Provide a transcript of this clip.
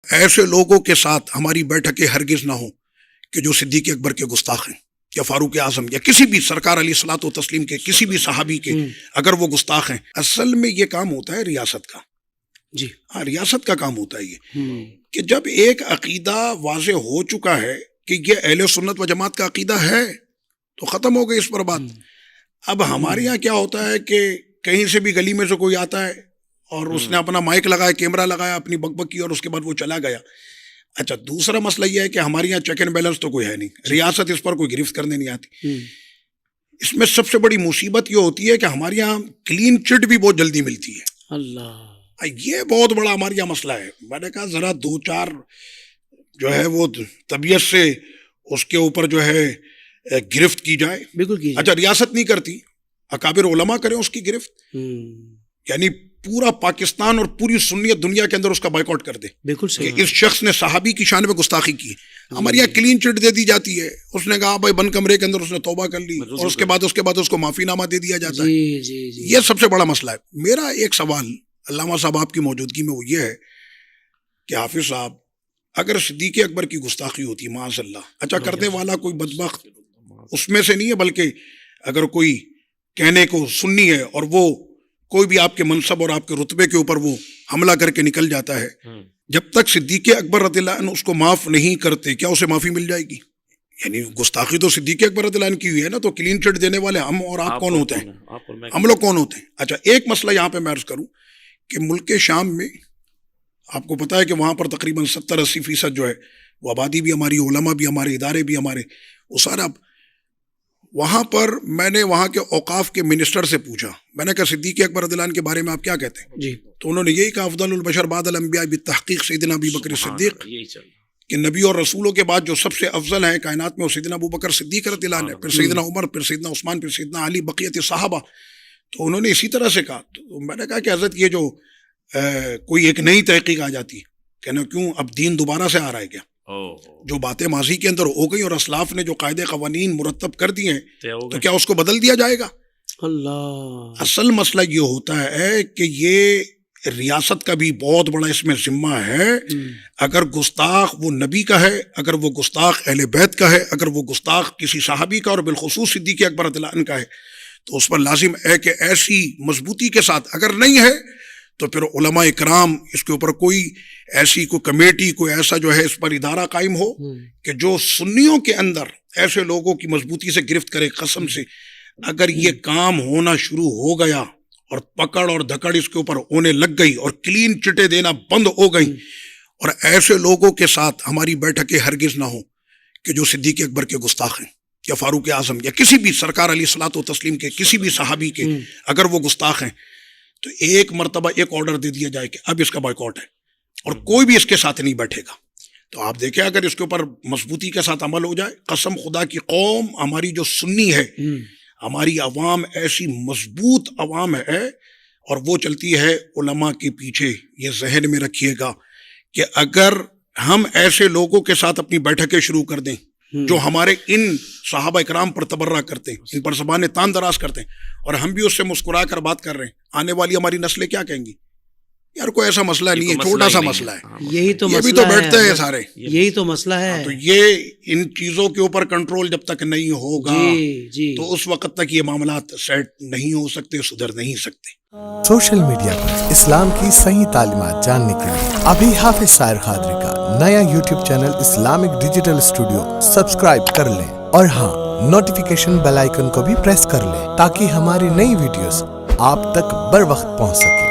ایسے لوگوں کے ساتھ ہماری بیٹھکیں ہرگز نہ ہوں کہ جو صدیق اکبر کے گستاخ ہیں یا فاروق اعظم یا کسی بھی سرکار علیہ الصلوۃ والتسلیم کے کسی بھی صحابی کے اگر وہ گستاخ ہیں. اصل میں یہ کام ہوتا ہے ریاست کا. جی ہاں ریاست کا کام ہوتا ہے یہ کہ جب ایک عقیدہ واضح ہو چکا ہے کہ یہ اہل سنت و جماعت کا عقیدہ ہے تو ختم ہو گئی اس پر بات. اب ہمارے یہاں کیا ہوتا ہے کہ کہیں سے بھی گلی میں سے کوئی آتا ہے اور اس نے اپنا مائک لگایا, کیمرہ لگایا, اپنی بک بک کی اور اس کے بعد وہ چلا گیا. اچھا دوسرا مسئلہ یہ ہے کہ ہمارے یہاں چیک اینڈ بیلنس تو کوئی ہے نہیں, ریاست اس پر کوئی گرفت کرنے نہیں آتی. اس میں سب سے بڑی مصیبت یہ ہوتی ہے کہ ہمارے یہاں کلین چٹ بھی بہت جلدی ملتی ہے. اللہ یہ بہت بڑا ہمارے یہاں مسئلہ ہے. میں نے کہا ذرا دو چار جو ہے وہ طبیعت سے اس کے اوپر جو ہے گرفت کی جائے. بالکل. اچھا ریاست نہیں کرتی, اکابر علماء کریں اس کی گرفت, یعنی پورا پاکستان اور پوری سنیت دنیا کے اندر اس کا بائیکاٹ کر دے. بالکل صحیح. کہ اس شخص نے صحابی کی شان میں گستاخی کی. ہمارے یہاں کلین چٹ دے دی جاتی ہے, اس نے کہا بھائی بند کمرے کے اندر اس نے توبہ کر لی اور اس کے بعد اس کو معافی نامہ دے دیا جاتا ہے. یہ سب سے بڑا مسئلہ ہے. میرا ایک سوال علامہ صاحب آپ کی موجودگی میں وہ یہ ہے کہ حافظ صاحب اگر صدیق اکبر کی گستاخی ہوتی ہے معاذ اللہ, اچھا کرنے والا کوئی بدبخت اس میں سے نہیں ہے, بلکہ اگر کوئی کہنے کو سنی ہے اور وہ کوئی بھی آپ کے منصب اور آپ کے رتبے کے اوپر وہ حملہ کر کے نکل جاتا ہے, جب تک صدیق اکبر رضی اللہ عنہ اس کو معاف نہیں کرتے کیا اسے معافی مل جائے گی؟ یعنی گستاخی تو صدیق اکبر رضی اللہ عنہ کی ہوئی ہے نا, تو کلین چٹ دینے والے ہم اور آپ کون ہوتے ہیں؟ ہم لوگ کون ہوتے ہیں؟ اچھا ایک مسئلہ یہاں پہ میں عرض کروں کہ ملک شام میں آپ کو پتا ہے کہ وہاں پر تقریباً 70-80% جو ہے وہ آبادی بھی ہماری, علماء بھی ہمارے, ادارے بھی ہمارے, وہ سارا. وہاں پر میں نے وہاں کے اوقاف کے منسٹر سے پوچھا, میں نے کہا صدیق اکبر رضی اللہ عنہ کے بارے میں آپ کیا کہتے ہیں؟ جی. تو انہوں نے یہی کہا افضل البشر بعد الانبیاء بالتحقیق سیدنا ابی بکر صدیق, کہ نبی اور رسولوں کے بعد جو سب سے افضل ہیں کائنات میں وہ سیدنا ابو بکر صدیق رضی اللہ عنہ, پھر سیدنا عمر, پھر سیدنا عثمان, پھر سیدنا علی, بقیت صحابہ. تو انہوں نے اسی طرح سے کہا. تو میں نے کہا کہ حضرت یہ جو کوئی ایک نئی تحقیق آ جاتی ہے کہنا کیوں اب دین دوبارہ سے آ رہا ہے کیا؟ جو باتیں ماضی کے اندر ہو گئی اور اسلاف نے جو قاعدے قوانین مرتب کر دیے ہیں تو کیا اس کو بدل دیا جائے گا؟ اللہ. اصل مسئلہ یہ ہوتا ہے کہ یہ ریاست کا بھی بہت بڑا اس میں ذمہ ہے. اگر گستاخ وہ نبی کا ہے, اگر وہ گستاخ اہل بیت کا ہے, اگر وہ گستاخ کسی صحابی کا اور بالخصوص صدیق اکبر رضی اللہ عنہ کا ہے, تو اس پر لازم ہے کہ ایسی مضبوطی کے ساتھ, اگر نہیں ہے تو پھر علماء اکرام اس کے اوپر کوئی ایسی کوئی کمیٹی, کوئی ایسا جو ہے اس پر ادارہ قائم ہو کہ جو سنیوں کے اندر ایسے لوگوں کی مضبوطی سے گرفت کرے. قسم سے اگر یہ کام ہونا شروع ہو گیا اور پکڑ اور دھکڑ اس کے اوپر ہونے لگ گئی اور کلین چٹیں دینا بند ہو گئی, اور ایسے لوگوں کے ساتھ ہماری بیٹھکیں ہرگز نہ ہوں کہ جو صدیق اکبر کے گستاخ ہیں یا فاروق اعظم یا کسی بھی سرکار علیہ الصلوۃ والتسلیم کے کسی بھی صحابی کے اگر وہ گستاخ ہیں, تو ایک مرتبہ ایک آرڈر دے دیا جائے کہ اب اس کا بائیکاٹ ہے اور کوئی بھی اس کے ساتھ نہیں بیٹھے گا. تو آپ دیکھیں اگر اس کے اوپر مضبوطی کے ساتھ عمل ہو جائے, قسم خدا کی قوم ہماری جو سنی ہے, ہماری عوام ایسی مضبوط عوام ہے اور وہ چلتی ہے علماء کے پیچھے. یہ ذہن میں رکھیے گا کہ اگر ہم ایسے لوگوں کے ساتھ اپنی بیٹھکیں شروع کر دیں جو ہمارے ان صحابہ اکرام پر تبرہ کرتے ہیں, ان پر زبانیں تان دراز کرتے ہیں, اور ہم بھی اس سے مسکرا کر بات کر رہے ہیں, آنے والی ہماری نسلیں کیا کہیں گی؟ یار کوئی ایسا مسئلہ نہیں ہے, چھوٹا سا مسئلہ ہے, یہی تو یہ بھی تو بیٹھتے ہیں سارے, یہی تو مسئلہ ہے. تو یہ ان چیزوں کے اوپر کنٹرول جب تک نہیں ہوگا تو اس وقت تک یہ معاملات سیٹ نہیں ہو سکتے, سدھر نہیں سکتے. سوشل میڈیا پر اسلام کی صحیح تعلیمات جاننے کے لیے ابھی حافظ سائر قادری کا نیا YouTube channel Islamic digital studio subscribe کر لیں, اور ہاں نوٹیفیکیشن بیل آئیکن کو بھی پریس کر لیں تاکہ ہماری نئی ویڈیوز آپ تک بر وقت پہنچ سکے.